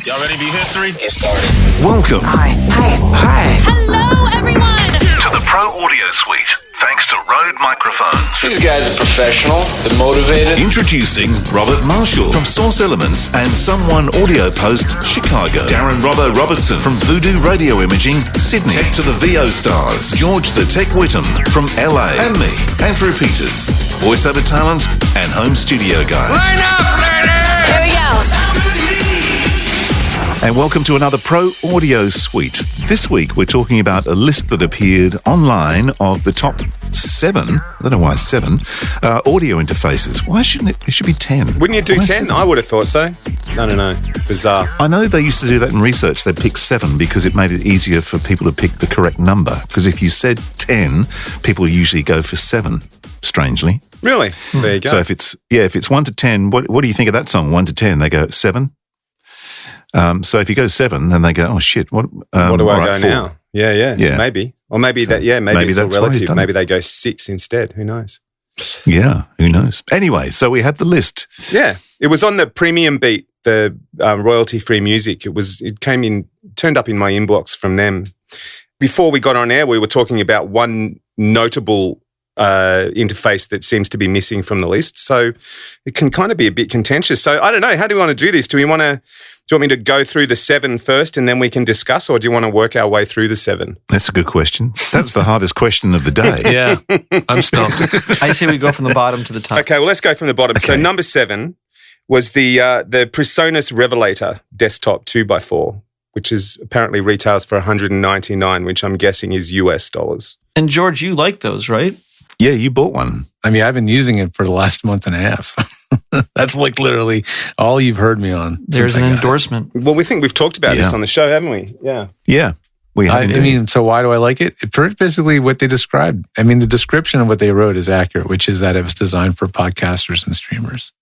Y'all ready to be history? Get started. Welcome. Hi. Hello, everyone. To the Pro Audio Suite, thanks to RØDE microphones. These guys are professional. They're motivated. Introducing Robert Marshall from Source Elements and Someone Audio Post, Chicago. Darren Robbo Robertson from Voodoo Radio Imaging, Sydney. Tech to the VO stars, George the Tech Whittam from LA. And me, Andrew Peters, voiceover talent and home studio guy. Line up, ladies! Here we go. And welcome to another Pro Audio Suite. This week we're talking about a list that appeared online of the top 7, I don't know why 7, audio interfaces. Why shouldn't it? It should be 10. Wouldn't you do Why 10? 7? I would have thought so. No. Bizarre. I know they used to do that in research. They'd pick 7 because it made it easier for people to pick the correct number. Because if you said 10, people usually go for 7, strangely. Really? There you go. So if it's 1 to 10, what do you think of that song? 1 to 10, they go 7. So if you go 7, then they go, oh shit, what do I go 4. now? Yeah. Maybe. Or maybe maybe it's all that's why he's relative. done Maybe it. they go 6 instead. Who knows? Yeah, who knows? Anyway, so we have the list. Yeah. It was on the premium beat, the royalty-free music. It turned up in my inbox from them. Before we got on air, we were talking about one notable interface that seems to be missing from the list. So it can kind of be a bit contentious. So I don't know. How do we want to do this? Do you want me to go through the 7 first and then we can discuss, or do you want to work our way through the 7? That's a good question. That's the hardest question of the day. Yeah, I'm stumped. I say we go from the bottom to the top. Okay, well, let's go from the bottom. Okay. So number 7 was the Presonus Revelator desktop 2x4, which is apparently retails for $199, which I'm guessing is US dollars. And George, you like those, right? Yeah, you bought one. I mean, I've been using it for the last month and a half. That's like literally all you've heard me on. There's an endorsement. Well, we think we've talked about this on the show, haven't we? Yeah. Yeah, we have. I mean, so why do I like it? For basically what they described. I mean, the description of what they wrote is accurate, which is that it was designed for podcasters and streamers.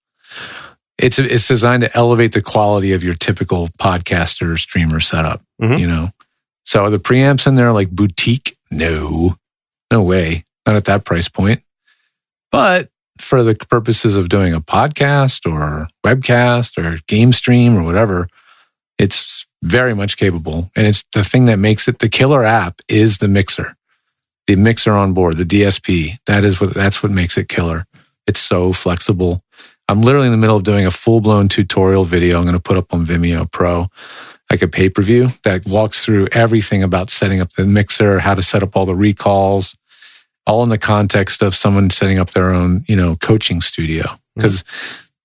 It's designed to elevate the quality of your typical podcaster streamer setup, you know? So are the preamps in there like boutique? No way. Not at that price point. But for the purposes of doing a podcast or webcast or game stream or whatever, it's very much capable. And it's the thing that makes it the killer app is the mixer on board, the DSP. That's what makes it killer. It's so flexible. I'm literally in the middle of doing a full-blown tutorial video I'm going to put up on Vimeo Pro, like a pay-per-view that walks through everything about setting up the mixer, how to set up all the recalls, all in the context of someone setting up their own, coaching studio. Because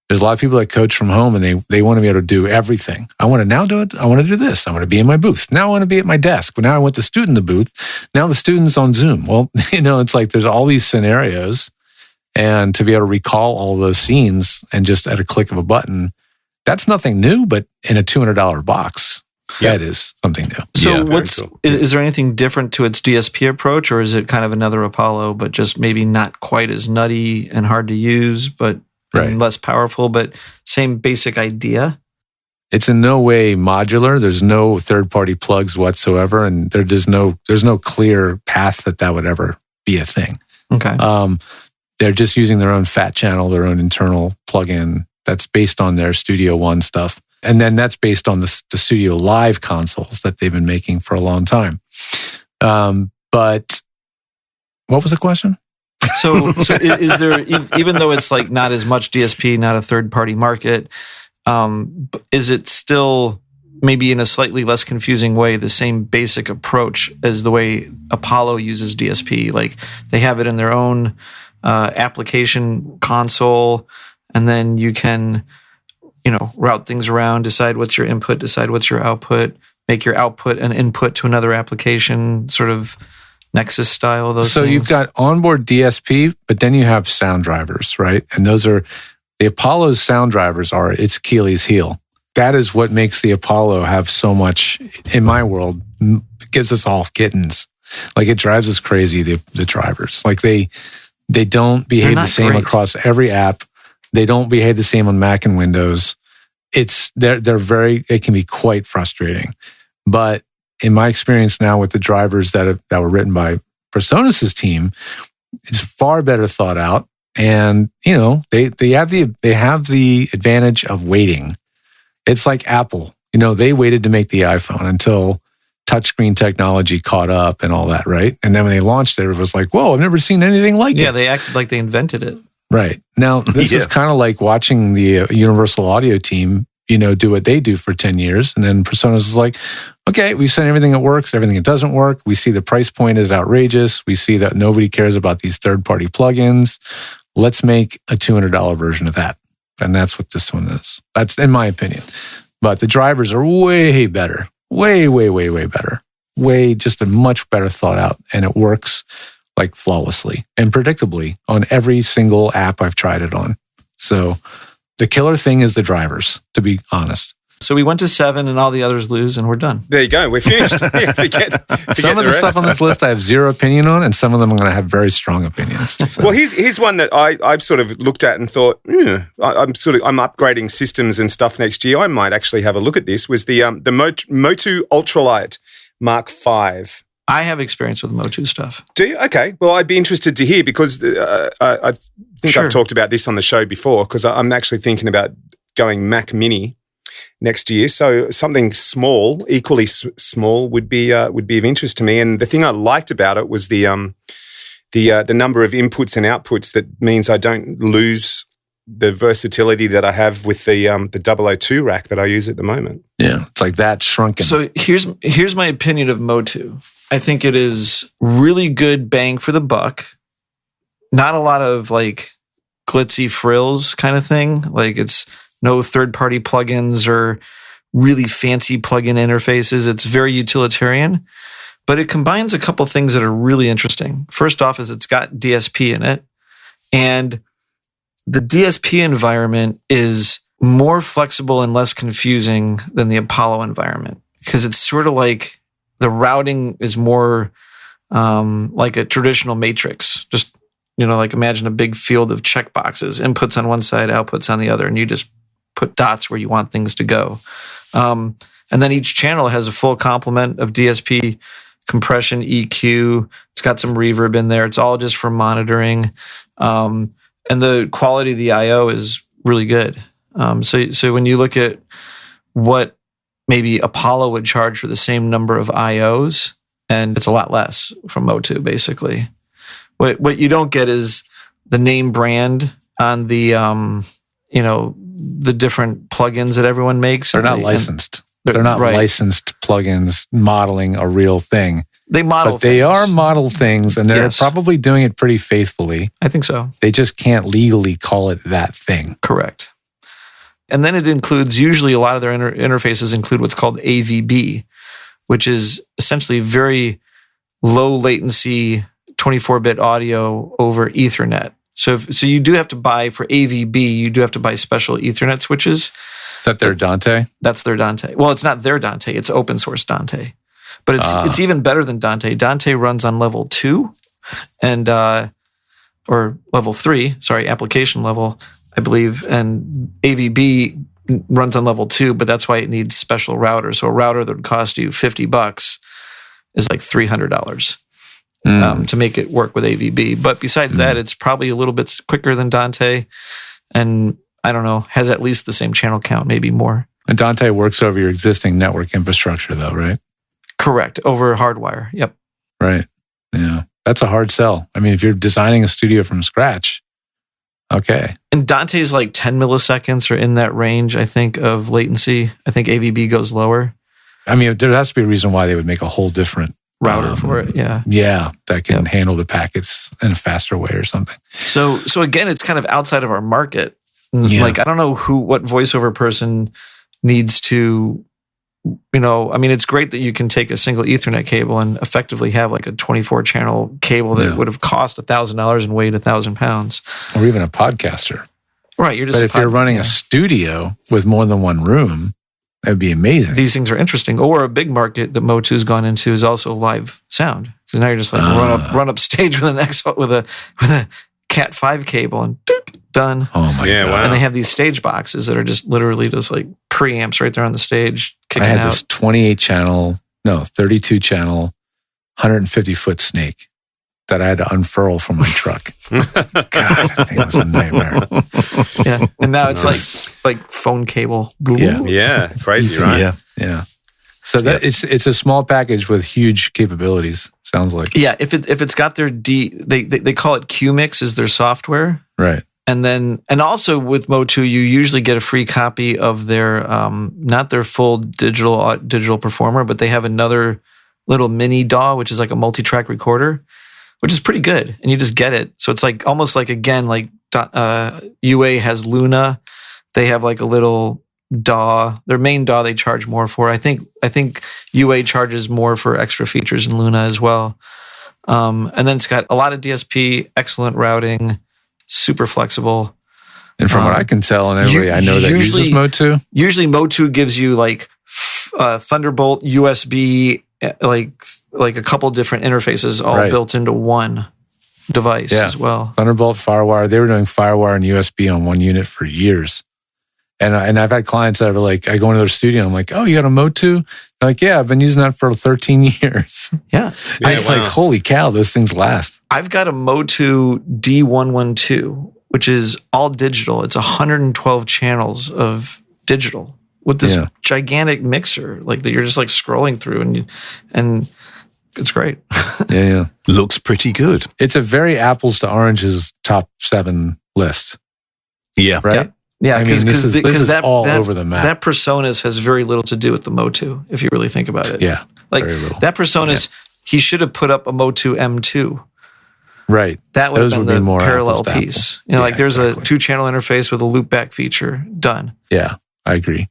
there's a lot of people that coach from home and they want to be able to do everything. I want to now do it. I want to do this. I want to be in my booth. Now I want to be at my desk. But now I want the student in the booth. Now the student's on Zoom. Well, it's like there's all these scenarios. And to be able to recall all those scenes and just at a click of a button, that's nothing new, but in a $200 box, that is something new. So cool. Is there anything different to its DSP approach, or is it kind of another Apollo, but just maybe not quite as nutty and hard to use, but and less powerful, but same basic idea? It's in no way modular. There's no third-party plugs whatsoever, and there's no clear path that would ever be a thing. Okay. They're just using their own fat channel, their own internal plugin that's based on their Studio One stuff. And then that's based on the Studio Live consoles that they've been making for a long time. But what was the question? So is there, even though it's like not as much DSP, not a third-party market, is it still maybe in a slightly less confusing way the same basic approach as the way Apollo uses DSP? Like they have it in their own application console, and then you can, route things around, decide what's your input, decide what's your output, make your output an input to another application, sort of Nexus style. Those so things. You've got onboard DSP, but then you have sound drivers, right? And those are the Apollo's sound drivers are its Achilles heel. That is what makes the Apollo have so much, in my world, gives us all kittens. Like it drives us crazy, the drivers. Like they don't behave the same across every app. They don't behave the same on Mac and Windows. It can be quite frustrating. But in my experience now with the drivers that were written by Presonus' team, it's far better thought out. And, they have the advantage of waiting. It's like Apple. They waited to make the iPhone until touchscreen technology caught up and all that, right? And then when they launched it, it was like, whoa, I've never seen anything like it. Yeah, they acted like they invented it. Right. Now, this is kind of like watching the Universal Audio team, do what they do for 10 years. And then Presonus is like, okay, we've seen everything that works, everything that doesn't work. We see the price point is outrageous. We see that nobody cares about these third-party plugins. Let's make a $200 version of that. And that's what this one is. That's in my opinion. But the drivers are way better. Way, way, way, way better. Way just a much better thought out. And it works like flawlessly and predictably on every single app I've tried it on. So the killer thing is the drivers, to be honest. So we went to 7 and all the others lose and we're done. There you go. We're finished. Yeah, forget some of the stuff on this list I have zero opinion on, and some of them I'm going to have very strong opinions. So. Well, here's one that I've sort of looked at and thought, I'm upgrading systems and stuff next year. I might actually have a look at this. Was the Motu Ultralight Mark V. I have experience with Motu stuff. Do you? Okay. Well, I'd be interested to hear because I think I've talked about this on the show before because I'm actually thinking about going Mac Mini next year. So something small, equally small, would be of interest to me. And the thing I liked about it was the number of inputs and outputs. That means I don't lose the versatility that I have with the 002 rack that I use at the moment. Yeah, it's like that shrunken. So here's my opinion of Motu. I think it is really good bang for the buck. Not a lot of like glitzy frills kind of thing. Like it's no third-party plugins or really fancy plugin interfaces. It's very utilitarian, but it combines a couple things that are really interesting. First off is it's got DSP in it, and the DSP environment is more flexible and less confusing than the Apollo environment because it's sort of like the routing is more like a traditional matrix. Just, like imagine a big field of checkboxes, inputs on one side, outputs on the other, and you just put dots where you want things to go. And then each channel has a full complement of DSP, compression, EQ. It's got some reverb in there. It's all just for monitoring. And the quality of the I/O is really good. So when you look at what maybe Apollo would charge for the same number of I/Os, and it's a lot less from Motu, basically. What you don't get is the name brand on the the different plugins that everyone makes. They're not licensed. They're not licensed plugins modeling a real thing. They model but they are model things, and they're probably doing it pretty faithfully. I think so. They just can't legally call it that thing. Correct. And then it includes, usually a lot of their interfaces include what's called AVB, which is essentially very low latency 24-bit audio over Ethernet. So you do have to buy, for AVB, you do have to buy special Ethernet switches. Is that their Dante? That's their Dante. Well, it's not their Dante. It's open source Dante. But it's even better than Dante. Dante runs on level 2 and or level 3, application level, I believe. And AVB runs on level 2, but that's why it needs special routers. So a router that would cost you $50 is like $300 to make it work with AVB. But besides that, it's probably a little bit quicker than Dante. And I don't know, has at least the same channel count, maybe more. And Dante works over your existing network infrastructure though, right? Correct. Over hardwire. Yep. Right. Yeah. That's a hard sell. I mean, if you're designing a studio from scratch, okay. And Dante's like 10 milliseconds or in that range, I think, of latency. I think AVB goes lower. I mean, there has to be a reason why they would make a whole different router for it. Yeah. Yeah. That can handle the packets in a faster way or something. So again, it's kind of outside of our market. Yeah. Like, I don't know what voiceover person needs to, I mean, it's great that you can take a single Ethernet cable and effectively have like a 24 channel cable that would have cost $1,000 and weighed 1,000 pounds. Or even a podcaster. Right. But if you're running a studio with more than one room, that'd be amazing. These things are interesting. Or a big market that Motu's gone into is also live sound. Because now you're just like run up stage with a Cat 5 cable and done. Oh my God. Wow. And they have these stage boxes that are just literally just like preamps right there on the stage. I had this 32 channel, 150-foot snake. that I had to unfurl from my truck. God, that thing was a nightmare. Yeah, and now it's like phone cable. Yeah. Yeah, crazy, right? Yeah. So that it's a small package with huge capabilities. Sounds like. Yeah, if it's got their they call it QMix is their software, right. And also with Motu, you usually get a free copy of their not their full digital performer, but they have another little mini DAW, which is like a multi-track recorder, which is pretty good, and you just get it. So it's like almost like again like UA has Luna, they have like a little DAW. Their main DAW they charge more for. I think UA charges more for extra features in Luna as well. And then it's got a lot of DSP, excellent routing, super flexible. And from what I can tell, and everybody I know that uses Motu. Usually Motu gives you like Thunderbolt, USB, like a couple different interfaces all built into one device as well. Thunderbolt, FireWire. They were doing FireWire and USB on one unit for years. And I've had clients that are like, I go into their studio, I'm like, oh, you got a Motu? They're like, yeah, I've been using that for 13 years. Yeah. It's like, holy cow, those things last. I've got a Motu D112, which is all digital. It's 112 channels of digital with this gigantic mixer, like that you're just like scrolling through, and it's great. Yeah. Looks pretty good. It's a very apples to oranges top 7 list. Yeah. Right? Yeah, this is all over the map. That Presonus has very little to do with the Motu, if you really think about it. Yeah, like very little. That Presonus, he should have put up a Motu M2. Right. That would have been the more parallel piece. There's a 2-channel interface with a loopback feature. Done. Yeah, I agree.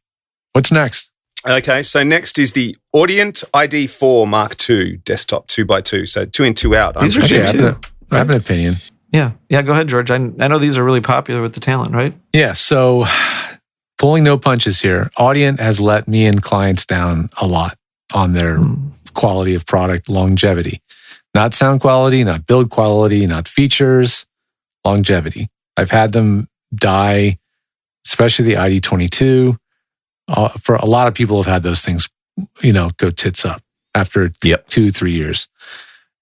What's next? Okay, so next is the Audient ID4 Mark II desktop 2x2. So 2 in, 2 out. These are cheap too. I have an opinion. Yeah. Go ahead, George. I know these are really popular with the talent, right? Yeah. So pulling no punches here. Audient has let me and clients down a lot on their quality of product, longevity. Not sound quality, not build quality, not features, longevity. I've had them die, especially the ID22. For a lot of people have had those things, go tits up after 2-3 years.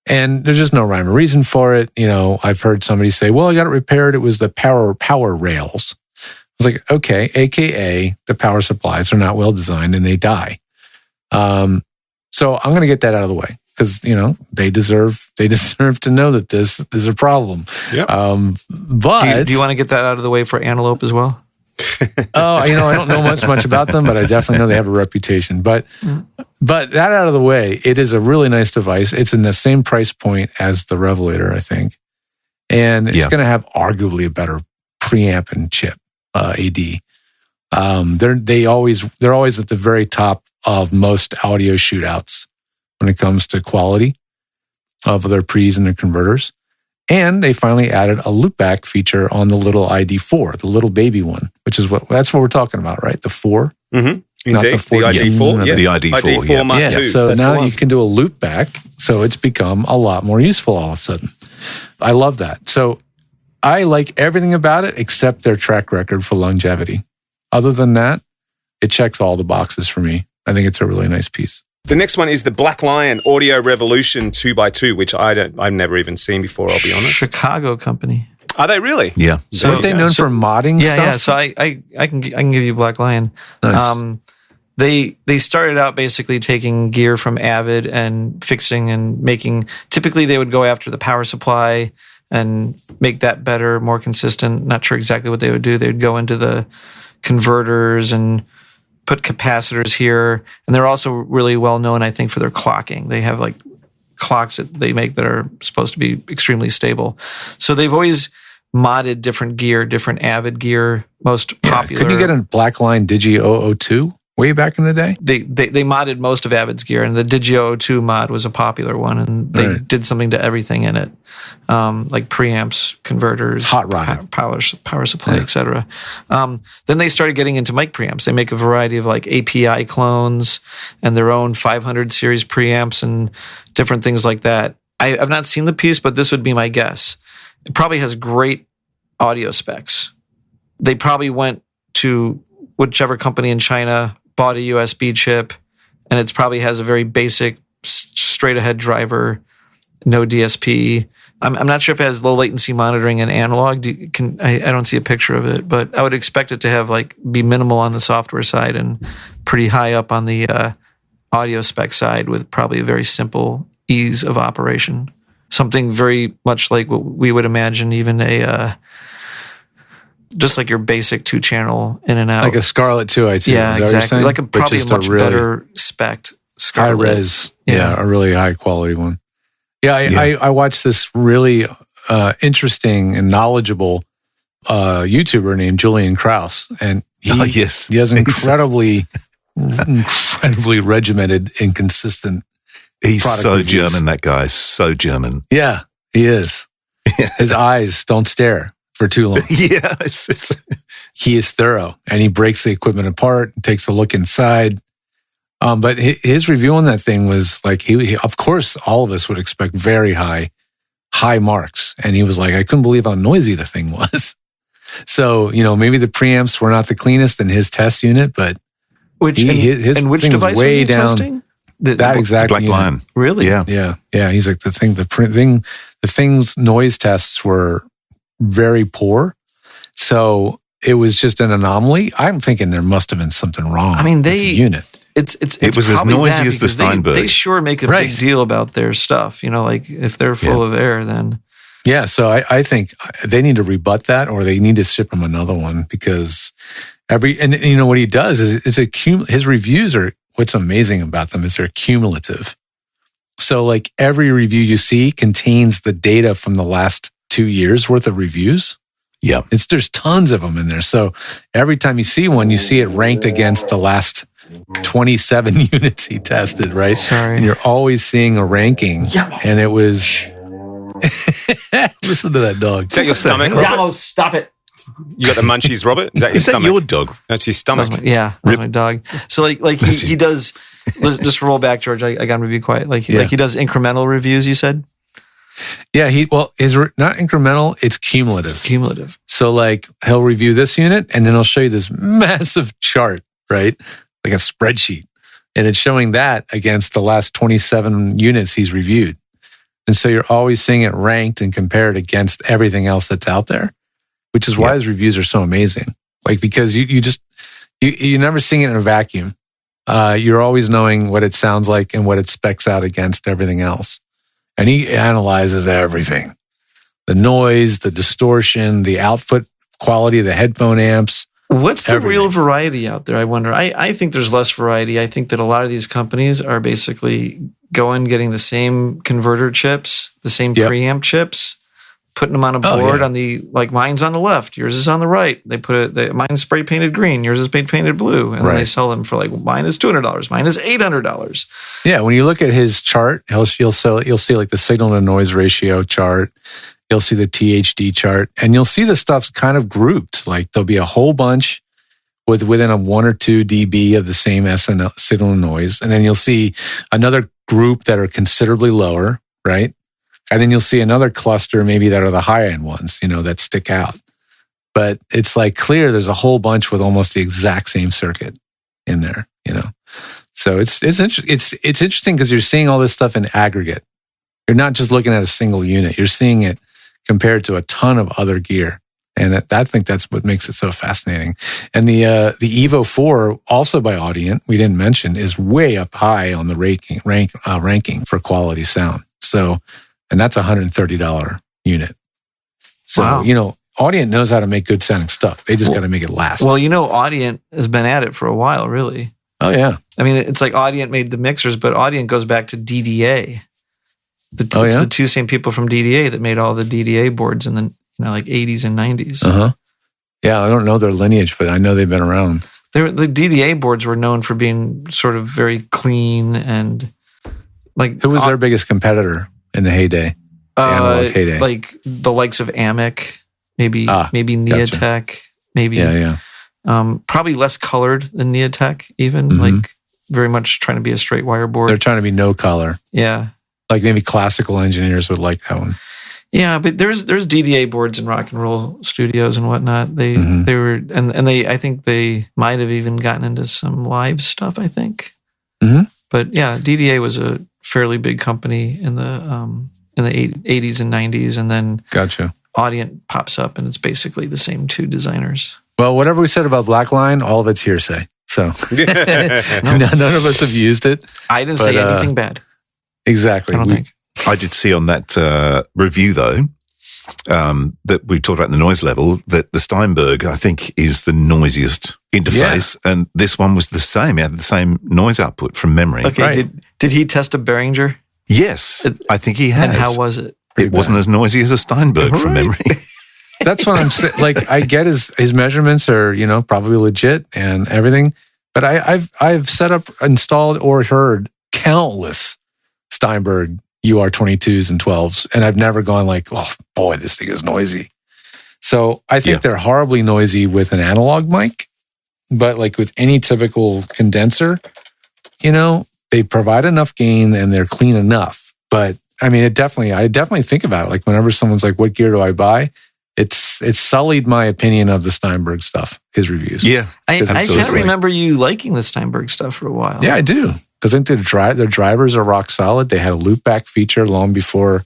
And there's just no rhyme or reason for it. I've heard somebody say, well, I got it repaired. It was the power rails. I was like, okay, AKA the power supplies are not well designed and they die. So I'm going to get that out of the way because, they deserve to know that this is a problem. Yep. But do you want to get that out of the way for Antelope as well? I don't know much about them, but I definitely know they have a reputation. But that out of the way, it is a really nice device. It's in the same price point as the Revelator, I think. And it's going to have arguably a better preamp and chip, AD. They're always at the very top of most audio shootouts when it comes to quality of their pre's and their converters. And they finally added a loopback feature on the little ID4, the little baby one, which is that's what we're talking about, right? The 4. Mm-hmm. Not Indeed, the 4. The ID4. The ID4 Mark II. So That's now you can do a loopback. So it's become a lot more useful all of a sudden. I love that. So I like everything about it except their track record for longevity. Other than that, it checks all the boxes for me. I think it's a really nice piece. The next one is the Black Lion Audio Revolution 2x2, which I've never even seen before, I'll be honest. Chicago company. Are they really? Yeah. So aren't they known for modding stuff? Yeah. So I can give you Black Lion. Nice. They started out basically taking gear from Avid and fixing and making. Typically, they would go after the power supply and make that better, more consistent. Not sure exactly what they would do. They would go into the converters and put capacitors here. And they're also really well known, I think, for their clocking. They have like clocks that they make that are supposed to be extremely stable. So they've always modded different gear, different Avid gear, most popular. Couldn't you get a Blackline Digi 002 way back in the day? They modded most of Avid's gear, and the Digi 002 mod was a popular one, and they did something to everything in it, like preamps, converters, hot rod, power supply, etc. Then they started getting into mic preamps. They make a variety of like API clones and their own 500 series preamps and different things like that. I've not seen the piece, but this would be my guess. It probably has great audio specs. They probably went to whichever company in China, bought a USB chip, and it probably has a very basic straight ahead driver, no DSP, I'm not sure if it has low latency monitoring and analog. I don't see a picture of it, but I would expect it to have be minimal on the software side and pretty high up on the audio spec side with probably a very simple ease of operation. Something very much like what we would imagine even just like your basic 2-channel in and out. Like a Scarlett 2i2. Yeah, exactly. Like probably a much better spec Scarlett. High res. Yeah, a really high quality one. Yeah, I watched this really interesting and knowledgeable YouTuber named Julian Krause, and he has incredibly regimented and consistent. He's so reviews. German, that guy. So German. Yeah, he is. His eyes don't stare for too long. Yeah. He is thorough, and he breaks the equipment apart, takes a look inside. But his review on that thing was like, he of course, all of us would expect very high marks. And he was like, I couldn't believe how noisy the thing was. So, maybe the preamps were not the cleanest in his test unit, but which thing device was way was he down. testing? That exact Black unit. Lion. Really? Yeah. Yeah. He's like, the thing's noise tests were very poor. So it was just an anomaly. I'm thinking there must have been something wrong. I mean, with the unit. It was as probably noisy that as the because Steinberg. They sure make a big deal about their stuff. Like if they're full of air, then. Yeah, so I think they need to rebut that, or they need to ship him another one, because what he does is his reviews are, what's amazing about them is they're cumulative. So like every review you see contains the data from the last 2 years worth of reviews. Yeah, there's tons of them in there. So every time you see one, you see it ranked against the last 27 units he tested, right? Sorry. And you're always seeing a ranking. Yeah. And it was... Listen to that dog. Is that your stomach, Robert? Yamo, stop it. You got the munchies, Robert? Is that your stomach? Your dog? That's his stomach. That's my dog. So he does, let's just roll back, George. I got him to be quiet. He does incremental reviews, you said? Yeah, his not incremental, it's cumulative. Cumulative. So he'll review this unit and then he'll show you this massive chart, right? Like a spreadsheet. And it's showing that against the last 27 units he's reviewed. And so you're always seeing it ranked and compared against everything else that's out there, which is why his reviews are so amazing. Because you're never seeing it in a vacuum. You're always knowing what it sounds like and what it specs out against everything else. And he analyzes everything. The noise, the distortion, the output quality of the headphone amps. What's the real variety out there, I wonder? I think there's less variety. I think that a lot of these companies are basically getting the same converter chips, the same preamp chips, putting them on a board on mine's on the left, yours is on the right. They put mine's spray painted green, yours is painted blue, and then they sell them for mine is $200, mine is $800. Yeah, when you look at his chart, you'll see the signal to noise ratio chart. You'll see the THD chart, and you'll see the stuff kind of grouped. There'll be a whole bunch within a 1 or 2 dB of the same signal and noise, and then you'll see another group that are considerably lower, right? And then you'll see another cluster maybe that are the high-end ones, that stick out. But it's clear there's a whole bunch with almost the exact same circuit in there, So it's interesting because you're seeing all this stuff in aggregate. You're not just looking at a single unit. You're seeing it compared to a ton of other gear. And I think that's what makes it so fascinating. And the Evo 4, also by Audient, we didn't mention, is way up high on the ranking for quality sound. So, and that's a $130 unit. So, Audient knows how to make good sounding stuff. They just got to make it last. Well, Audient has been at it for a while, really. Oh, yeah. I mean, it's like Audient made the mixers, but Audient goes back to DDA. It's the two same people from DDA that made all the DDA boards in the 80s and 90s. Uh-huh. Yeah, I don't know their lineage, but I know they've been around. The DDA boards were known for being sort of very clean and Who was their biggest competitor in the heyday? The analog heyday? The likes of Amic, maybe Neotech, gotcha. maybe. Yeah. Probably less colored than Neotech, even very much trying to be a straight wire board. They're trying to be no color. Yeah. Maybe classical engineers would like that one. Yeah, but there's DDA boards in rock and roll studios and whatnot. They were and I think they might have even gotten into some live stuff, I think. Mm-hmm. But yeah, DDA was a fairly big company in the in the 80s and 90s, and then Gotcha. Audient pops up, and it's basically the same two designers. Well, whatever we said about Blackline, all of it's hearsay. So none of us have used it. I didn't say anything bad. Exactly. I don't think. I did see on that review, though, that we talked about in the noise level, that the Steinberg, I think, is the noisiest interface. Yeah. And this one was the same. It had the same noise output from memory. Okay, right. Did he test a Behringer? Yes, I think he has. And how was it? It wasn't as noisy as a Steinberg from memory. That's what I'm saying. Like, I get his measurements are, probably legit and everything. But I've set up, installed, or heard countless Steinberg UR22s and 12s, and I've never gone like, oh boy, this thing is noisy. So I think they're horribly noisy with an analog mic, but like with any typical condenser, they provide enough gain and they're clean enough. But I mean, I definitely think about it. Like whenever someone's like, what gear do I buy? It's sullied my opinion of the Steinberg stuff, his reviews. Yeah. I can't remember you liking the Steinberg stuff for a while. Yeah, I do. Because I think their drivers are rock solid. They had a loopback feature long before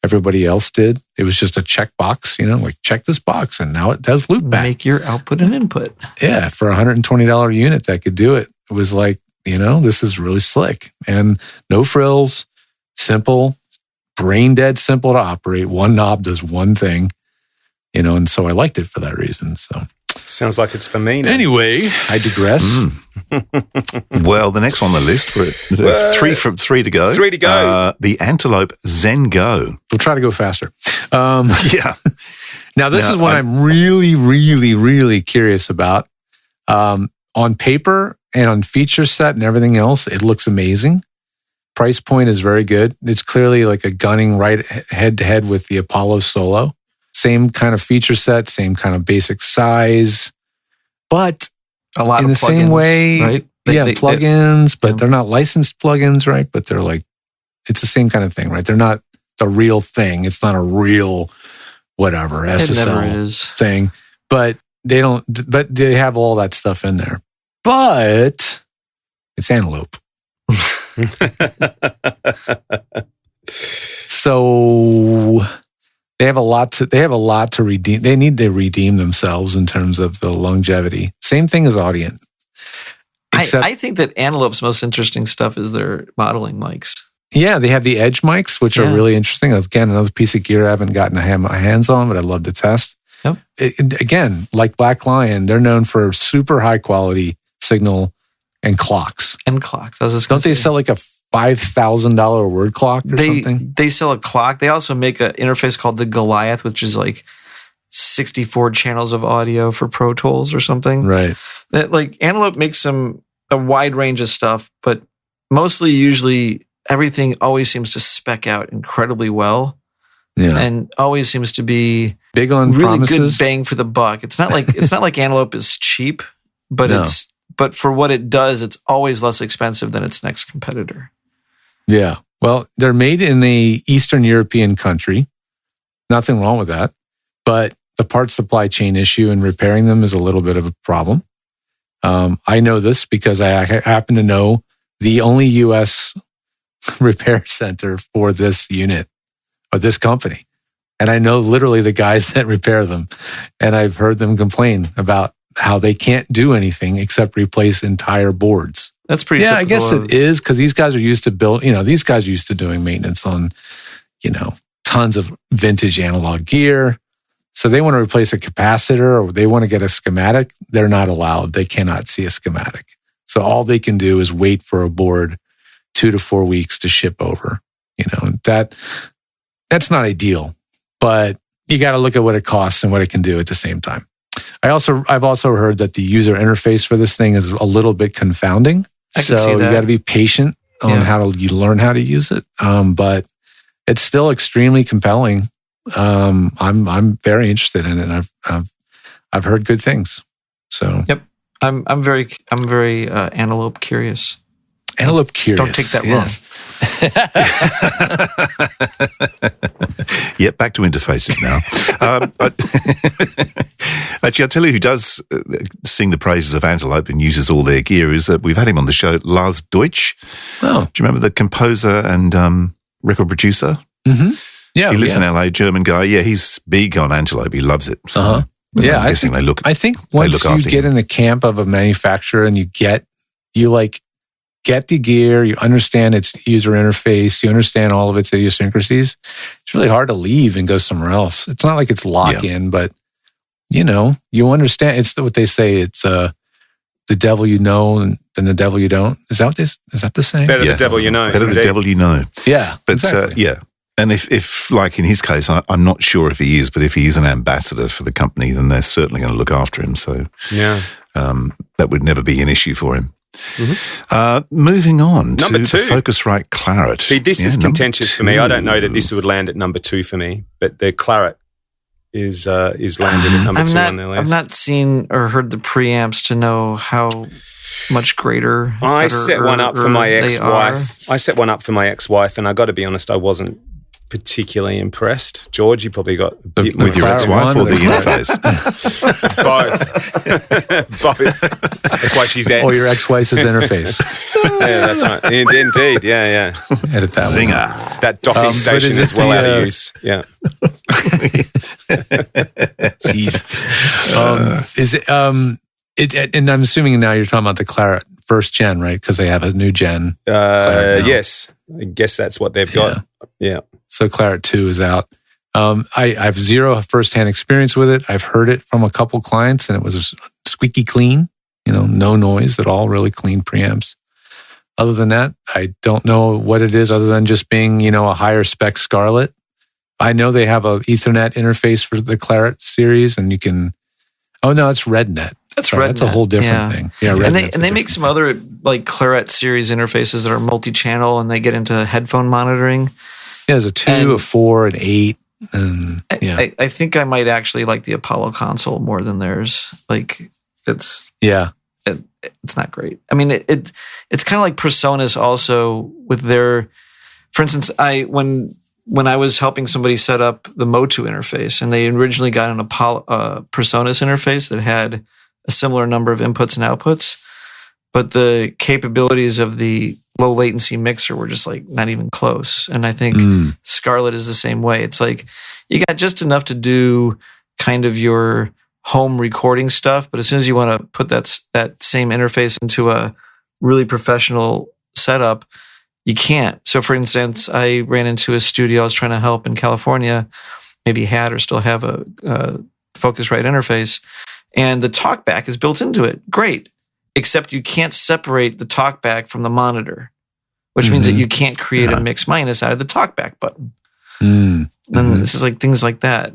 everybody else did. It was just a checkbox, like check this box, and now it does loopback. Make your output and input. Yeah, for a $120 unit that could do it. It was like, this is really slick. And no frills, simple, brain dead simple to operate. One knob does one thing, and so I liked it for that reason. So sounds like it's for me now. Anyway, I digress. Well, the next on the list, we're three to go. Three to go. The Antelope Zen Go. We'll try to go faster. Yeah. Now, this is what I'm really, really, really curious about. On paper and on feature set and everything else, it looks amazing. Price point is very good. It's clearly like a gunning right head to head with the Apollo Solo. Same kind of feature set, same kind of basic size, but a lot in of the same way, right? Plugins, but they're not licensed plugins, right? But they're like, it's the same kind of thing, right? They're not the real thing. It's not a real whatever SSL thing, but they don't. But they have all that stuff in there. But it's Antelope. So they have a lot to redeem. They need to redeem themselves in terms of the longevity. Same thing as Audient. I think that Antelope's most interesting stuff is their modeling mics. Yeah, they have the Edge mics, which are really interesting. Again, another piece of gear I haven't gotten my hands on, but I'd love to test. Yep. Again, like Black Lion, they're known for super high quality signal and clocks. I was just Don't they sell like a $5,000 word clock or something? They sell a clock. They also make an interface called the Goliath, which is like 64 channels of audio for Pro Tools or something. Right. That like Antelope makes a wide range of stuff, but usually everything always seems to spec out incredibly well. Yeah. And always seems to be big on really promises. Good bang for the buck. It's not like Antelope is cheap, but but for what it does, it's always less expensive than its next competitor. Yeah. Well, they're made in a Eastern European country. Nothing wrong with that. But the part supply chain issue and repairing them is a little bit of a problem. I know this because I happen to know the only U.S. repair center for this unit or this company. And I know literally the guys that repair them. And I've heard them complain about how they can't do anything except replace entire boards. That's pretty I guess it is because these guys are used to these guys are used to doing maintenance on, tons of vintage analog gear. So they want to replace a capacitor or they want to get a schematic. They're not allowed. They cannot see a schematic. So all they can do is wait for a board 2 to 4 weeks to ship over. That's not ideal, but you got to look at what it costs and what it can do at the same time. I've also heard that the user interface for this thing is a little bit confounding. So you got to be patient on how you learn how to use it. But it's still extremely compelling. I'm very interested in it. And I've heard good things. So yep, I'm very Antelope curious. Antelope curious. Don't take that wrong. Yep, back to interfaces now. Actually, I'll tell you who does sing the praises of Antelope and uses all their gear is that we've had him on the show, Lars Deutsch. Oh. Do you remember the composer and record producer? Yeah, He lives in LA, German guy. Yeah, he's big on Antelope. He loves it. So Yeah, I'm guessing I think once you get in the camp of a manufacturer and you get the gear, you understand its user interface, you understand all of its idiosyncrasies, it's really hard to leave and go somewhere else. It's not like it's lock-in, but you understand. It's what they say. It's the devil you know and the devil you don't. Is that the same? Better the devil you know. Better the devil you know. Yeah, but exactly. And if like in his case, I'm not sure if he is, but if he is an ambassador for the company, then they're certainly going to look after him. So that would never be an issue for him. Moving on number to 2. the Focusrite Clarity. See, this is contentious for me. I don't know that this would land at number 2 for me, but the Claret is landed at number 2 on their list. I've not seen or heard the preamps to know how much greater. I set one up for my ex-wife. And I got to be honest, I wasn't particularly impressed. George, you probably got a bit with your ex-wife or the interface? Both. That's why she's ex. Or your ex-wife's interface. Yeah, that's right. Indeed, yeah. Edit that Zinger. One. That docking station is well out of use. Yeah. Jesus. Is it? And I'm assuming now you're talking about the Claret first gen, right? Because they have a new gen. Yes, I guess that's what they've got. Yeah. So Claret 2 is out. I have zero firsthand experience with it. I've heard it from a couple clients, and it was squeaky clean. No noise at all. Really clean preamps. Other than that, I don't know what it is other than just being, a higher spec Scarlett. I know they have a Ethernet interface for the Claret series, and you can. Oh no, it's RedNet. That's Sorry, That's a whole different thing. Yeah, and they make some other like Claret series interfaces that are multi-channel, and they get into headphone monitoring. Yeah, there's a 2, a 4, an 8. And, I think I might actually like the Apollo console more than theirs. Like it's not great. I mean, it's kind of like Presonus also with their. For instance, when I was helping somebody set up the Motu interface, and they originally got an Presonus interface that had a similar number of inputs and outputs, but the capabilities of the low latency mixer were just like not even close. And I think Scarlett is the same way. It's like you got just enough to do kind of your home recording stuff, but as soon as you want to put that same interface into a really professional setup, you can't. So for instance, I ran into a studio I was trying to help in California, maybe had or still have a Focusrite interface, and the talkback is built into it. Great. Except you can't separate the talkback from the monitor, which means that you can't create a mix minus out of the talkback button. And this is like things like that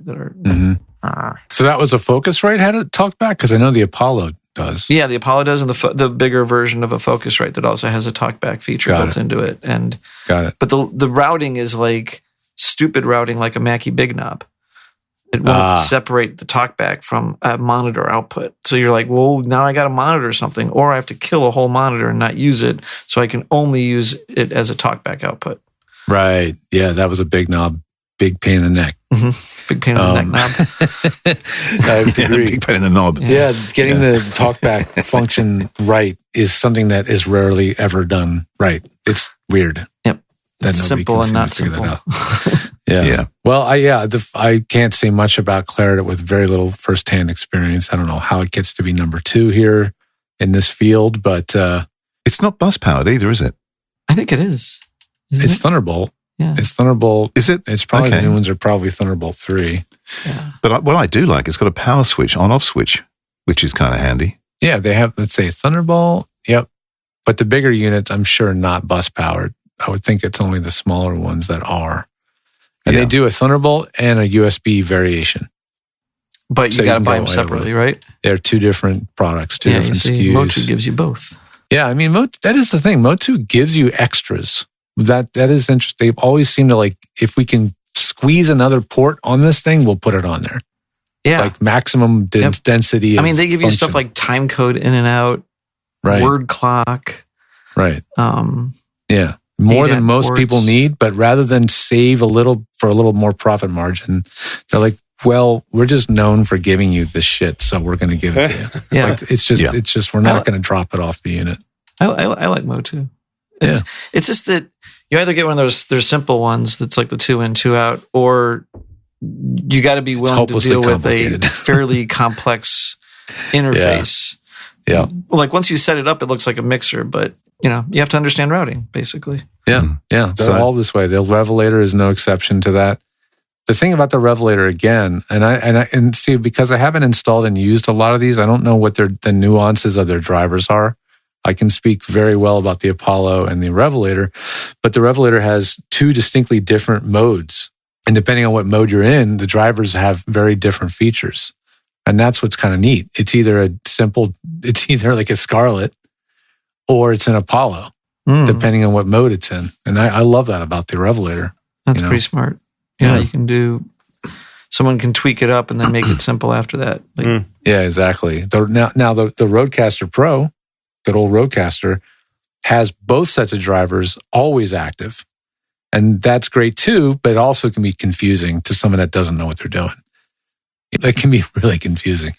are. So that was a Focusrite had a talkback? Because I know the Apollo does. Yeah, the Apollo does, and the bigger version of a Focusrite that also has a talkback feature built into it. And got it. But the routing is like stupid routing, like a Mackie Big Knob. It won't separate the talkback from a monitor output. So you're like, well, now I got to monitor something, or I have to kill a whole monitor and not use it, so I can only use it as a talkback output. Right. Yeah, that was a big knob, big pain in the neck. Big pain in the neck knob. I agree. Big pain in the knob. Yeah, getting the talkback function right is something that is rarely ever done right. It's weird. Yep. That simple and not simple. Yeah. Well, I can't say much about Claret with very little firsthand experience. I don't know how it gets to be number 2 here in this field, but it's not bus powered either, is it? I think it is. It's Thunderbolt. Yeah. It's Thunderbolt. Is it? It's probably the new ones are probably Thunderbolt 3. Yeah. But what I do like, it's got a power switch, on-off switch, which is kind of handy. Yeah, they have, let's say, Thunderbolt. Yep. But the bigger units, I'm sure, not bus powered. I would think it's only the smaller ones that are. And they do a Thunderbolt and a USB variation. But you got to buy them separately, right? They're 2 different products, 2 different SKUs. Motu gives you both. Yeah, I mean, that is the thing. Motu gives you extras. That is interesting. They've always seemed to like, if we can squeeze another port on this thing, we'll put it on there. Yeah. Like maximum density. I mean, they give you stuff like time code in and out, word clock. Right. Yeah. More than most people need, but rather than save a little for a little more profit margin, they're like, well, we're just known for giving you this shit, so we're going to give it to you. Yeah. Like, it's just we're not going to drop it off the unit. I like Motu. It's just that you either get one of those simple ones that's like the 2 in, 2 out, or you got to be willing to deal with a fairly complex interface. Yeah. Like once you set it up, it looks like a mixer, but you have to understand routing, basically. Yeah. They're all this way. The Revelator is no exception to that. The thing about the Revelator, again, and see, because I haven't installed and used a lot of these, I don't know what the nuances of their drivers are. I can speak very well about the Apollo and the Revelator, but the Revelator has 2 distinctly different modes. And depending on what mode you're in, the drivers have very different features. And that's what's kind of neat. It's either like a Scarlett or it's an Apollo, depending on what mode it's in. And I love that about the Revelator. That's pretty smart. Yeah, you can someone can tweak it up and then make it simple after that. Yeah, exactly. Now the Rodecaster Pro, good old Rodecaster, has both sets of drivers always active. And that's great too, but it also can be confusing to someone that doesn't know what they're doing. It can be really confusing.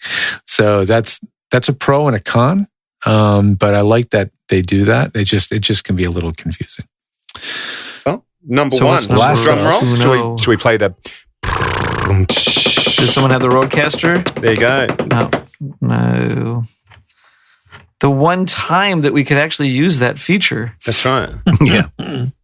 So that's a pro and a con. But I like that they do that. It just can be a little confusing. Well, number one, last drum roll. Should we play the... Does someone have the Rodecaster? There you go. No. The one time that we could actually use that feature. That's right. Yeah.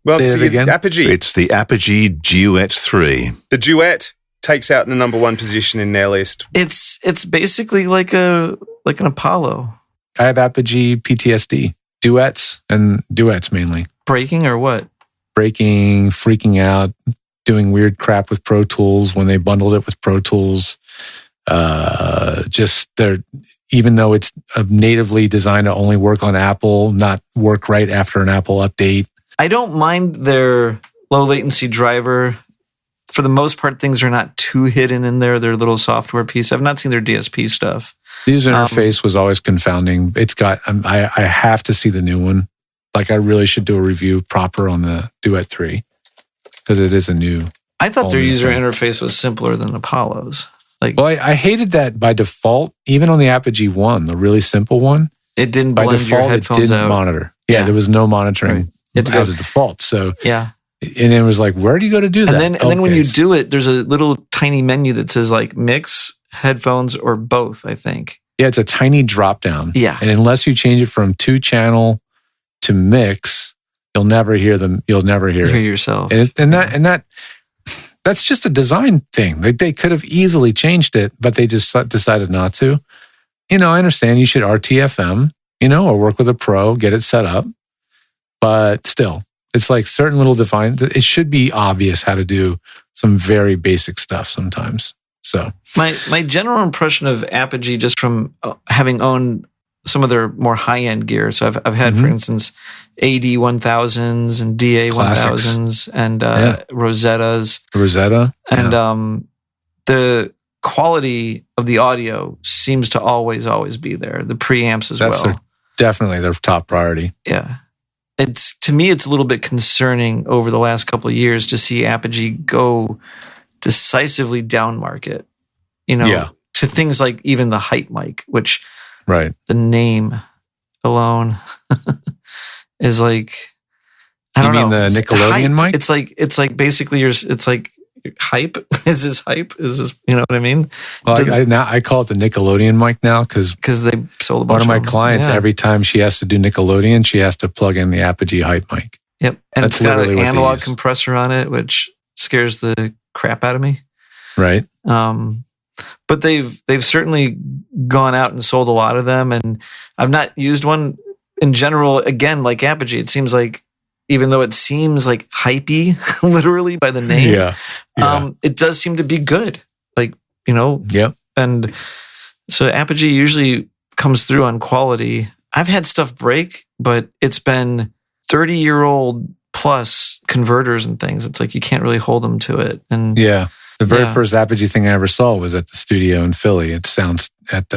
Well, Say it again. Apogee. It's the Apogee Duet III. The Duet takes out the number 1 position in their list. It's basically like an Apollo. I have Apogee PTSD. Duets mainly. Breaking or what? Breaking, freaking out, doing weird crap with Pro Tools when they bundled it with Pro Tools. Even though it's natively designed to only work on Apple, not work right after an Apple update. I don't mind their low latency driver. For the most part, things are not too hidden in there. Their little software piece. I've not seen their DSP stuff. The user interface was always confounding. It's got. I have to see the new one. Like I really should do a review proper on the Duet 3 because it is a new. I thought their user interface was simpler than Apollo's. Well, I hated that by default. Even on the Apogee 1, the really simple one, it didn't by blend default. your headphones It didn't out. monitor. Yeah, there was no monitoring as a default. So yeah. And it was like, where do you go to do that? And then when you do it, there's a little tiny menu that says like mix, headphones, or both, I think. Yeah, it's a tiny drop down. Yeah. And unless you change it from 2-channel to mix, you'll never hear them. You'll never hear it yourself. That's just a design thing. They could have easily changed it, but they just decided not to. I understand you should RTFM, or work with a pro, get it set up. But still, it's like certain little it should be obvious how to do some very basic stuff sometimes. So my general impression of Apogee, just from having owned some of their more high end gear. So I've had, for instance, AD1000s and DA1000s and Rosettas. Rosetta. And the quality of the audio seems to always be there. The preamps as well. Definitely their top priority. Yeah. To me, it's a little bit concerning over the last couple of years to see Apogee go decisively down market, to things like even the hype mic, which the name alone is like, I don't know. You mean the Nickelodeon mic? It's like basically it's like hype. Is this hype? Is this, you know what I mean? Well, I call it the Nickelodeon mic now because they sold a bunch one of my clients, every time she has to do Nickelodeon, she has to plug in the Apogee hype mic. Yep. And it's got an analog compressor on it, which scares the crap out of me. Right. But they've certainly gone out and sold a lot of them, and I've not used one in general. Again, like Apogee, it seems like, even though it seems like hypey, literally by the name, it does seem to be good. Like, Yep. And so Apogee usually comes through on quality. I've had stuff break, but it's been 30-year-old plus converters and things. It's like you can't really hold them to it. And the very first Apogee thing I ever saw was at the studio in Philly. It sounds at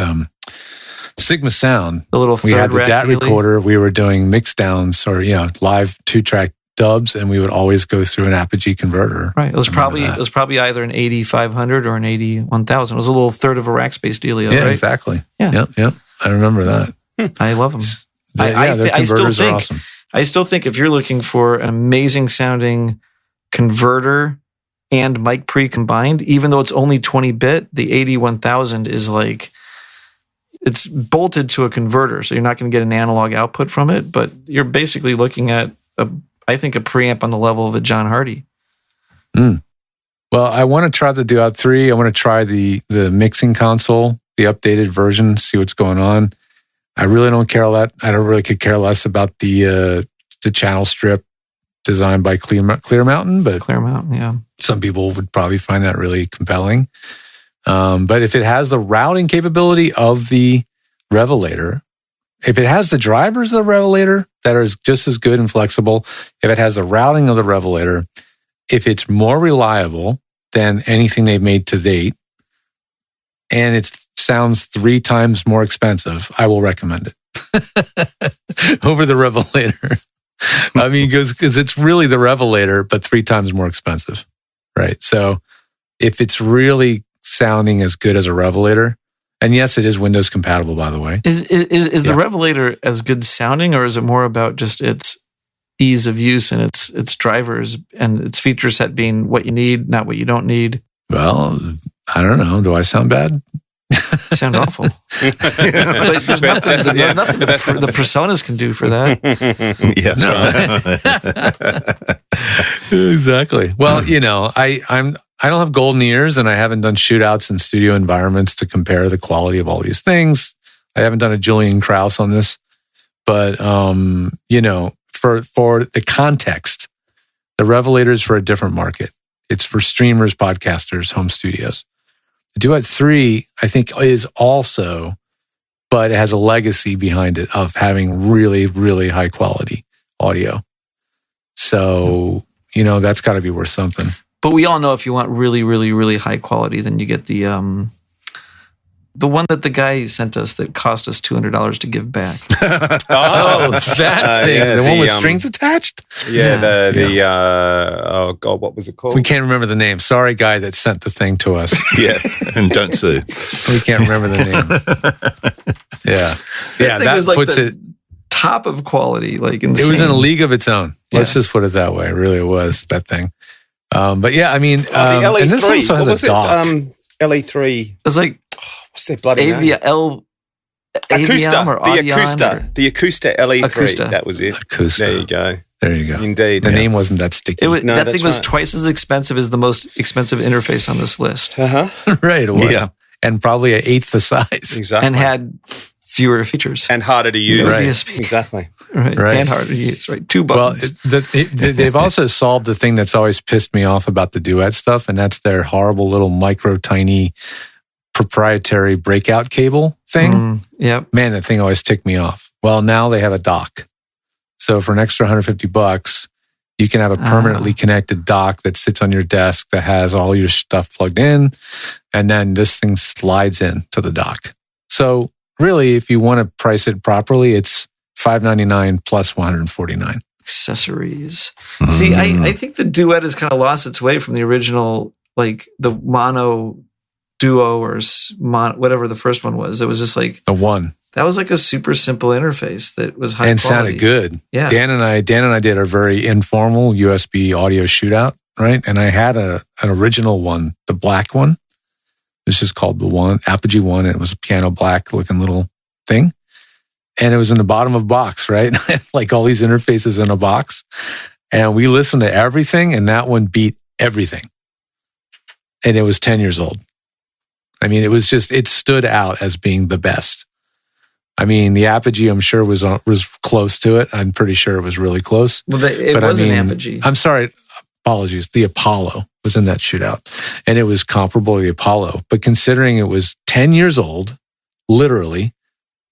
Sigma Sound. The little we had the third DAT rack recorder. We were doing mix downs or live 2-track dubs, and we would always go through an Apogee converter. Right. It was probably either an 8500 or an 81000. It was a little third of a rack space dealio. Yeah, right? Exactly. Yeah. Yep. I remember that. I love them. Their converters are awesome. I still think if you're looking for an amazing sounding converter and mic pre combined, even though it's only 20-bit, the 81000 is like, it's bolted to a converter, so you're not going to get an analog output from it, but you're basically looking at, I think, a preamp on the level of a John Hardy. Well, I want to try the Duet 3. I want to try the mixing console, the updated version, see what's going on. I really don't care that. I don't really could care less about the channel strip designed by Clear Mountain, but Clear Mountain, yeah. Some people would probably find that really compelling. But if it has the routing capability of the Revelator, if it has the drivers of the Revelator that are just as good and flexible, if it has the routing of the Revelator, if it's more reliable than anything they've made to date, and it sounds 3 times more expensive, I will recommend it over the Revelator. I mean, because it's really the Revelator, but 3 times more expensive, right? So if it's really sounding as good as a Revelator, and yes, it is Windows compatible, by the way. Is the Revelator as good sounding, or is it more about just its ease of use and its drivers and its feature set being what you need, not what you don't need? Well, I don't know. Do I sound bad? You sound awful. But there's nothing the Presonus can do for that. Yes. Exactly. Well, I don't have golden ears, and I haven't done shootouts in studio environments to compare the quality of all these things. I haven't done a Julian Krauss on this, but for the context, the Revelator is for a different market. It's for streamers, podcasters, home studios. The Duet 3, I think, is also, but it has a legacy behind it of having really, really high quality audio. So, that's got to be worth something. But we all know if you want really, really, really high quality, then you get the one that the guy sent us that cost us $200 to give back. That thing. Yeah, the one with strings attached? Yeah, oh God, what was it called? We can't remember the name. Sorry, guy that sent the thing to us. Yeah, and don't sue. We can't remember the name. Yeah, that was like puts it top of quality, like insane. It was in a league of its own. Let's just put it that way. It really was, that thing. But yeah, I mean, the LE3. and this also has a dock. LE3. It's like what's their bloody name? Avium or Audient the Acoustic LE3. Acoustic. That was it. Acoustic. There you go. Indeed. The name wasn't that sticky. That thing was twice as expensive as the most expensive interface on this list. Right, it was. Yeah. And probably 1/8 the size. Exactly. And had fewer features. And harder to use. Right. DSP. Exactly. Right. And harder to use. Right. 2 buttons. Well, they've also solved the thing that's always pissed me off about the Duet stuff, and that's their horrible little micro tiny proprietary breakout cable thing. Yep. Man, that thing always ticked me off. Well, now they have a dock. So for an extra $150, you can have a permanently connected dock that sits on your desk that has all your stuff plugged in, and then this thing slides in to the dock. So really, if you want to price it properly, it's $599 plus $149. Accessories. See, I think the Duet has kind of lost its way from the original, like the mono duo or whatever the first one was. It was just like The one. That was like a super simple interface that was high and quality. Sounded good. Yeah. Dan and I did a very informal USB audio shootout, right? And I had an original one, the black one. It was just called the one, Apogee one. And it was a piano black looking little thing. And it was in the bottom of a box, right? Like all these interfaces in a box. And we listened to everything, and that one beat everything. And it was 10 years old. I mean, it stood out as being the best. I mean, the Apogee, I'm sure, was close to it. I'm pretty sure it was really close. Well, it was an Apogee. I'm sorry, apologies. The Apollo was in that shootout, and it was comparable to the Apollo. But considering it was 10 years old, literally,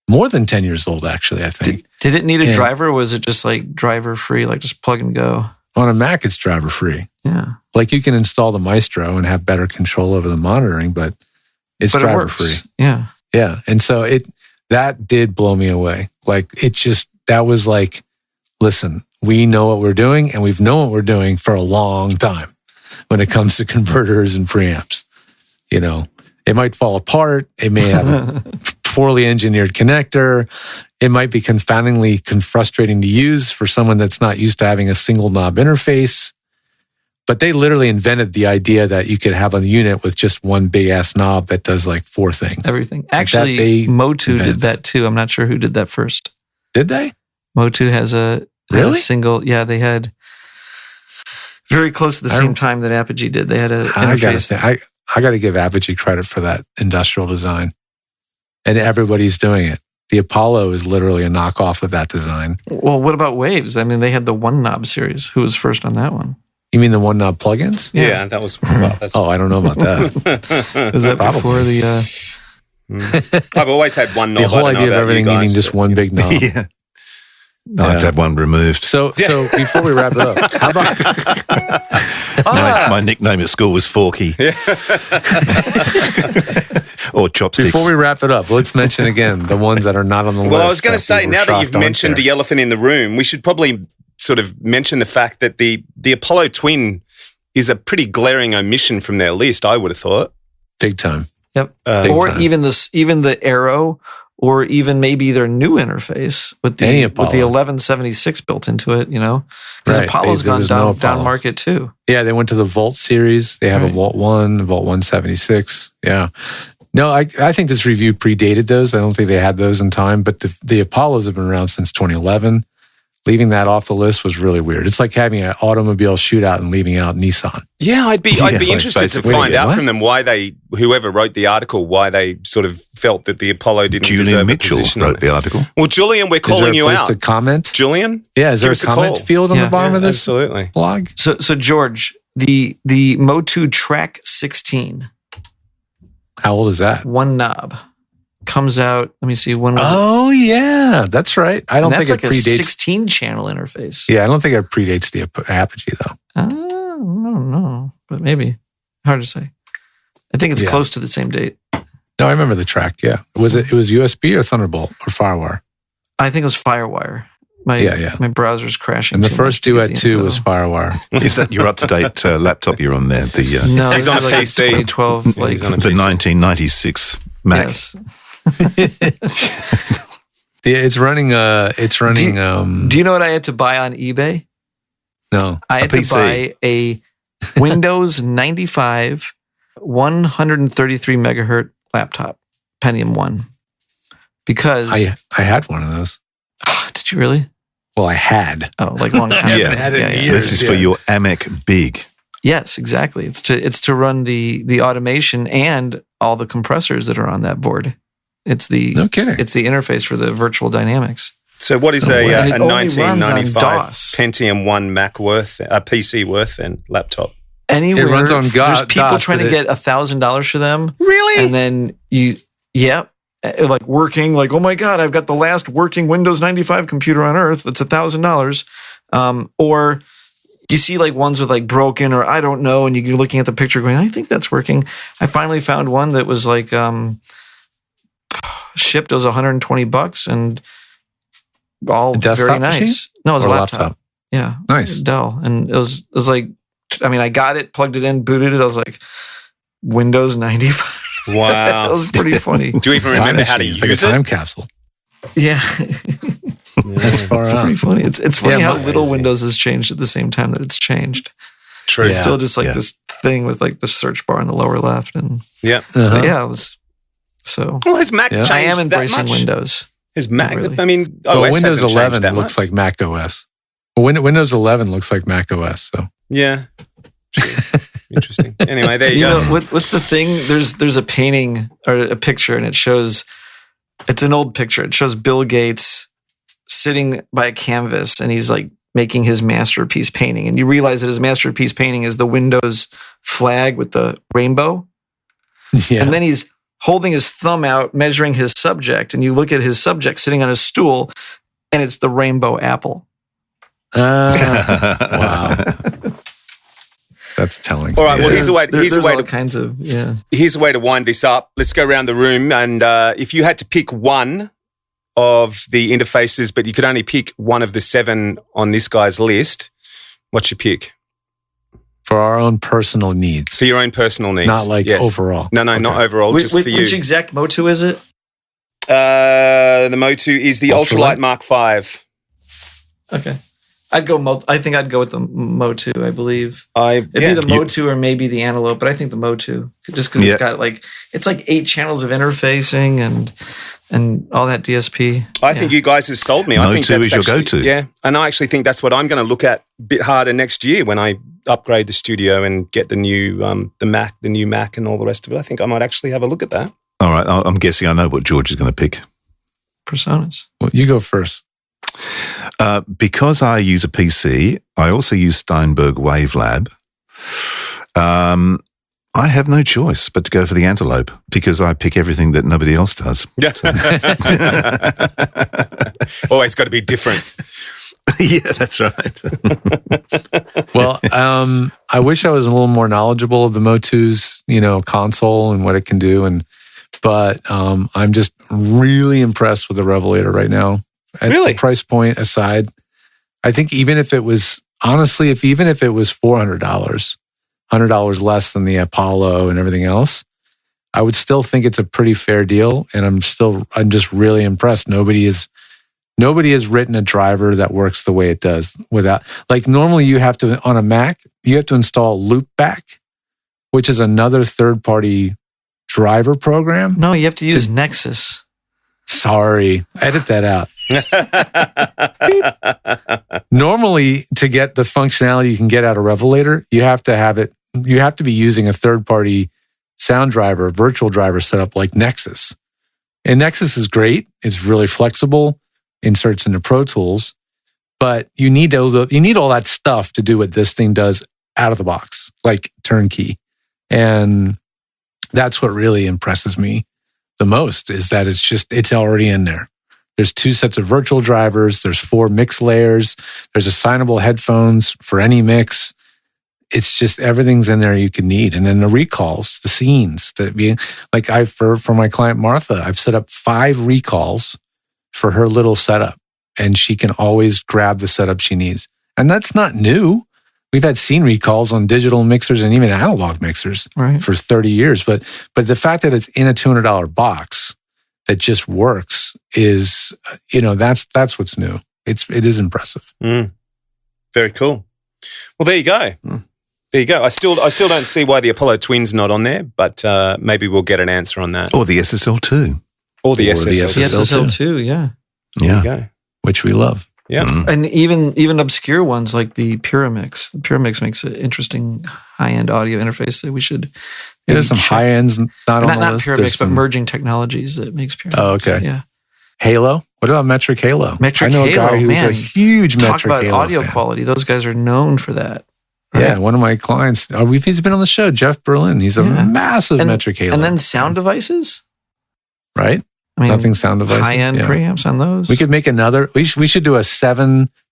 more than 10 years old, actually, I think. Did it need a driver, or was it just like driver free, like just plug and go? On a Mac, it's driver free. Yeah. Like you can install the Maestro and have better control over the monitoring, but it's driver free. Yeah. Yeah. And so that did blow me away. Like that was like, listen, we know what we're doing, and we've known what we're doing for a long time when it comes to converters and preamps. You know, it might fall apart. It may have poorly engineered connector. It might be confoundingly frustrating to use for someone that's not used to having a single knob interface. But they literally invented the idea that you could have a unit with just one big ass knob that does like 4 things. Everything. Like Actually, Motu invented. did that too. I'm not sure who did that first. Did they? Motu has a single. Yeah, they had very close to the same time that Apogee did. They had an interface. I got to give Apogee credit for that industrial design. And everybody's doing it. The Apollo is literally a knockoff of that design. Well, what about Waves? I mean, they had the one knob series. Who was first on that one? You mean the one knob plugins? Yeah, that was. Well, that's, I don't know about that. Was that before the? I've always had one knob. The whole I don't know idea of about everything you guys, needing just but- one big knob. Yeah. I have to have one removed. So before we wrap it up, how about My nickname at school was Forky. Or Chopsticks. before we wrap it up, let's mention again the ones that are not on the list. Well, I was going to say, we were now that shocked you've aren't mentioned there. the elephant in the room, we should probably sort of mention the fact that the Apollo Twin is a pretty glaring omission from their list, I would have thought. big time. Yep. Big Or time. even the Arrow, or even maybe their new interface with Any the Apollo. 1176 built into it. Because Right. Apollo's There gone was no down Apollos. market too. Yeah, they went to the Volt series. They have a Right. Volt 1, Volt 176. Yeah. No, I think this review predated those. I don't think they had those in time, but the Apollos have been around since 2011. Leaving that off the list was really weird. It's like having an automobile shootout and leaving out Nissan. Yeah, I'd be like interested to basically, find out what? from them why whoever wrote the article, why they sort of felt that the Apollo didn't Julian deserve Mitchell a position on wrote it. the article. Well, Julian, we're Is there calling a you place out. to comment? Julian? Yeah, is there Give us a a comment call. field on Yeah, the bottom of this Absolutely. blog? So George, the Motu Track 16, How old is that? one knob, comes out. Let me see. When was it? Oh, yeah, that's right. I don't And think that's it like a predates. 16 channel interface. Yeah, I don't think it predates the Apogee, though. I don't know, but maybe. Hard to say. I think it's Yeah. close to the same date. No, I remember the track, yeah. It was USB or Thunderbolt or Firewire? I think it was Firewire. My browser's crashing. And the too first much to get Duet the 2 info. was Firewire. Is that your up-to-date laptop you're on there? The No, He's this on is a like PC. 2012. Like, He's on a the PC. 1996 Mac. yes. Yeah, it's running. Do you know what I had to buy on eBay? No. I had A to PC. buy a Windows 95 133 megahertz laptop, Pentium 1. Because I had one of those. did you really? Well, I had. Oh, like long time. Yeah. ago. had it in years. This is for your AMEC Big. Yes, exactly. It's to run the automation and all the compressors that are on that board. It's the No kidding. It's the interface for the virtual dynamics. So what is And a it only runs on 1995 DOS. Pentium 1 Mac worth, a PC worth then, laptop? Anywhere It runs on there's people DOS, trying but to get $1,000 for them, Really? and then like working, like, oh my God, I've got the last working Windows 95 computer on earth. That's $1,000. Or you see like ones with like broken or I don't know, and you're looking at the picture going, I think that's working. I finally found one that was like shipped. It was $120 and all A desktop very nice. machine? No, it was Or a a laptop. laptop? Yeah, Nice. Dell, and it was like, I mean, I got it, plugged it in, booted it. I was like, Windows 95. Wow. That was pretty funny. Do you even Time remember how to machine. use It's like a time it? capsule. Yeah. That's far It's out. pretty funny. It's funny Yeah, how but- little Windows has changed at the same time that it's changed. True. It's Yeah. still just like Yeah. this thing with like the search bar on the lower left. And Yeah. but yeah, it was so. Well, has Mac Yeah. changed I am that embracing much? Windows. Has Mac? Not really. I mean, Well, OS Windows hasn't changed 11 that looks much. like Mac OS. Windows 11 looks like Mac OS. So Yeah. Interesting. Anyway, there you You go. know what's the thing? There's a painting or a picture, and it shows. It's an old picture. It shows Bill Gates sitting by a canvas, and he's like making his masterpiece painting. And you realize that his masterpiece painting is the Windows flag with the rainbow. yeah. And then he's holding his thumb out, measuring his subject. And you look at his subject sitting on his stool, and it's the rainbow apple. Wow. That's telling. All right. Well, here's a way. There's Here's a way all to. kinds of Here's a way to wind this up. Let's go around the room, and if you had to pick one of the interfaces, but you could only pick one of the 7 on this guy's list, what's your pick For our own personal needs. for your own personal needs? Not like Yes. overall. No, not Okay. overall. Just for you. Which exact Motu is it? The Motu is the Ultralight Mark V. Okay. I think I'd go with the Motu, I believe. It'd be the Motu or maybe the Antelope, but I think the Motu. Just because it's got 8 channels of interfacing and all that DSP. I think you guys have sold me. I think Motu that's is your go-to. Yeah, and I actually think that's what I'm going to look at a bit harder next year when I upgrade the studio and get the new the new Mac and all the rest of it. I think I might actually have a look at that. All right, I'm guessing I know what George is going to pick. Presonus. Well, you go first. Because I use a PC, I also use Steinberg Wavelab. I have no choice but to go for the Antelope because I pick everything that nobody else does. Yeah. Always got to be different. Yeah, that's right. Well, I wish I was a little more knowledgeable of the Motu's, console and what it can do, but I'm just really impressed with the Revelator right now. At the price point aside, I think even if it was $400, $100 less than the Apollo and everything else, I would still think it's a pretty fair deal. And I'm just really impressed. Nobody has written a driver that works the way it does without, like normally you have to, on a Mac, you have to install Loopback, which is another third-party driver program. No, you have to use Nexus. Sorry, edit that out. Normally, to get the functionality you can get out of Revelator, you have to be using a third-party sound driver, virtual driver setup like Nexus. And Nexus is great. It's really flexible, inserts into Pro Tools, but you need all that stuff to do what this thing does out of the box, like turnkey. And that's what really impresses me the most is that it's already in there. There's 2 sets of virtual drivers. There's 4 mix layers. There's assignable headphones for any mix. It's just everything's in there you can need. And then the recalls, the scenes for my client Martha, I've set up 5 recalls for her little setup, and she can always grab the setup she needs. And that's not new. We've had scene recalls on digital mixers and even analog mixers for 30 years. But the fact that it's in a $200 box that just works is, that's what's new. It is impressive. Very cool. Well, there you go. There you go. I still don't see why the Apollo Twin's not on there, but maybe we'll get an answer on that. Or the SSL2. Or the SSL2, yeah. There you go. Which we love. Yeah. And even obscure ones like the Pyramix. The Pyramix makes an interesting high-end audio interface that we should... There's some high-ends not on the list. Not Pyramix, but merging technologies that makes Pyramix. Oh, okay. Yeah. Halo? What about Metric Halo? I know a guy who's a huge Metric Halo fan. Talk about audio quality. Those guys are known for that. Right? Yeah, one of my clients, he's been on the show, Jeff Berlin. He's a massive Metric Halo. And then sound devices? Right? Nothing sound devices. High-end preamps on those. We could make another. We should do a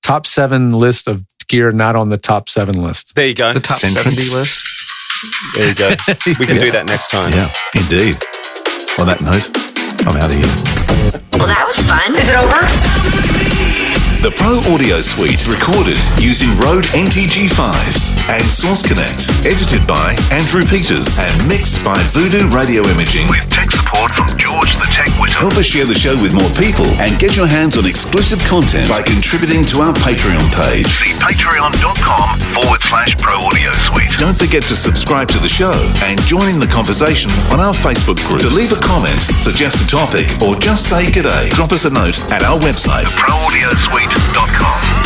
top 7 list of gear not on the top 7 list. There you go. The top 70 list. There you go. We can do that next time. Yeah, indeed. On that note, I'm out of here. Well, that was fun. Is it over? The Pro Audio Suite recorded using RØDE NTG5s and Source Connect. Edited by Andrew Peters and mixed by Voodoo Radio Imaging with tech support from George the Tech Whittam. Help us share the show with more people and get your hands on exclusive content by contributing to our Patreon page. See patreon.com/Pro Audio Suite. Don't forget to subscribe to the show and join in the conversation on our Facebook group. To leave a comment, suggest a topic, or just say g'day, drop us a note at our website, theproaudiosuite.com.